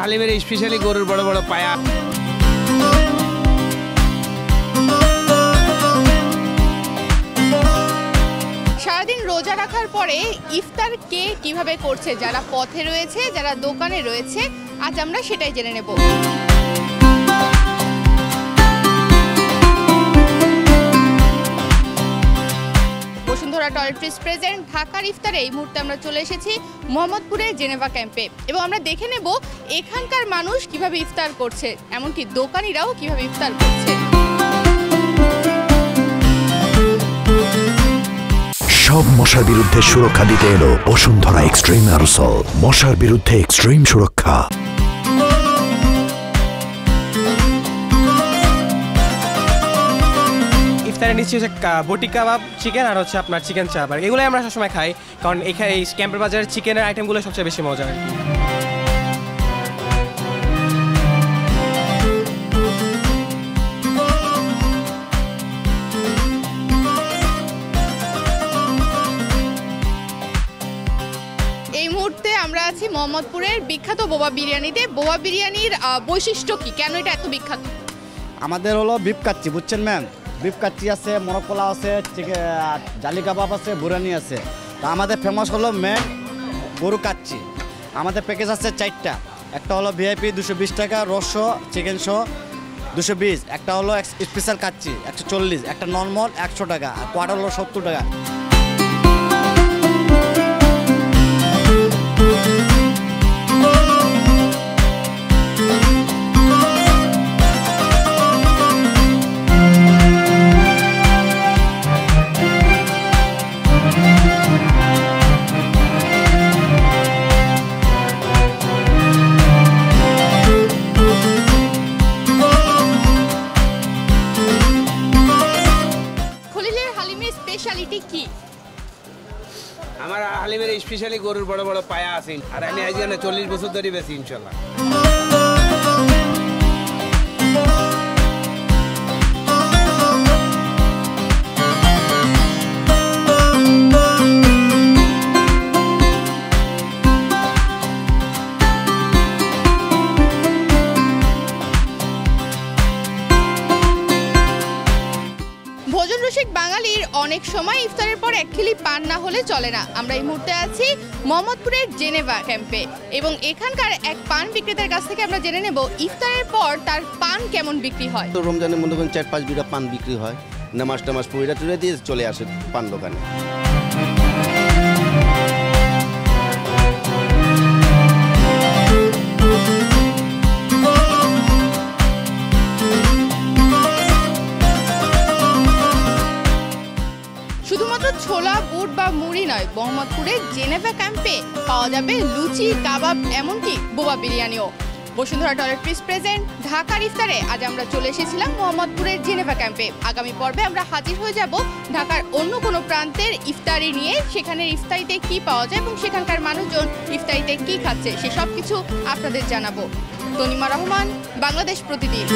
হালিমের specially গরুর বড় বড় পায়া। সারাদিন রোজা রাখার পরে ইফতার কে কিভাবে করছে, যারা পথে রয়েছে, যারা দোকানে রয়েছে, আজ আমরা সেটাই জেনে নেব। বসুন্ধরা টয়লেট্রিজ প্রেজেন্ট ঢাকার ইফতারে এই মুহূর্তে আমরা চলে এসেছি মোহাম্মদপুরের জেনেভা ক্যাম্পে এবং আমরা দেখে নেব এখানকার মানুষ কিভাবে ইফতার করছে, এমনকি দোকানিরাও কিভাবে ইফতার করছে। সব মশার বিরুদ্ধে সুরক্ষা দিতে এলো বসুন্ধরা এক্সট্রিম অ্যারোসল, মশার বিরুদ্ধে এক্সট্রিম সুরক্ষা। ইফতারের নিচে হচ্ছে বটি কাবাব, চিকেন আর হচ্ছে আপনার চিকেন চাপ, আর এগুলোই আমরা সবসময় খাই, কারণ এখানে এই ক্যাম্পের বাজারের চিকেনের আইটেমগুলো সবচেয়ে বেশি মজা আর কি। এই মুহূর্তে আমরা আছি মোহাম্মদপুরের বিখ্যাত বোবা বিরিয়ানিতে। বোবা বিরিয়ানির বৈশিষ্ট্য কি, কেন এটা এত বিখ্যাত? আমাদের হলো বিফ কাচ্চি, বুঝছেন ম্যাম? বিফ কাচ্চি আছে, মোরগ পোলাও আছে, জালি কাবাব আছে, বুরানি আছে। তো আমাদের ফেমাস হলো মেন গরু কাচ্চি। আমাদের প্যাকেজ আছে 4টা। একটা হলো ভিআইপি 220 টাকা, রসশো চিকেন শো 220, একটা হলো স্পেশাল কাচ্চি 140, একটা নর্মাল 100 টাকা, আর কোয়ার্টার হলো 70 টাকা। স্পেশালিটি কি? আমার হালিমের স্পেশালি গরুর বড় বড় পায়া আছে, আর আমি আজ 40 বছর ধরে বেশি ইনশাল্লাহ। ভোজন রসিক বাঙালির অনেক সময় ইফতারের পর একখিলি পান না হলে চলে না। আমরা এই মুহূর্তে আছি মোহাম্মদপুরের জেনেভা ক্যাম্পে এবং এখানকার এক পান বিক্রেতার কাছ থেকে আমরা জেনে নেব ইফতারের পর তার পান কেমন বিক্রি হয়। তো রমজানের মধ্যে 4-5 বিঘা পান বিক্রি হয়, নামাজ টামাজ পড়ে টুড়ে দিয়ে চলে আসে পান দোকানে। শুধুমাত্র ছোলা, বুট বা মুড়ি নয়, মোহাম্মদপুরের জেনেভা ক্যাম্পে পাওয়া যাবে লুচি, কাবাব, এমনকি বোবা বিরিয়ানিও। বসুন্ধরা টয়লেট্রিজ প্রেজেন্ট ঢাকার ইফতারে আজ আমরা চলে এসেছিলাম মোহাম্মদপুরের জেনেভা ক্যাম্পে। আগামী পর্বে আমরা হাজির হয়ে যাব ঢাকার অন্য কোনো প্রান্তের ইফতারি নিয়ে, সেখানের ইফতারিতে কি পাওয়া যায় এবং সেখানকার মানুষজন ইফতারিতে কি খাচ্ছে, সেসব কিছু আপনাদের জানাবো। তনিমা রহমান, বাংলাদেশ প্রতিদিন।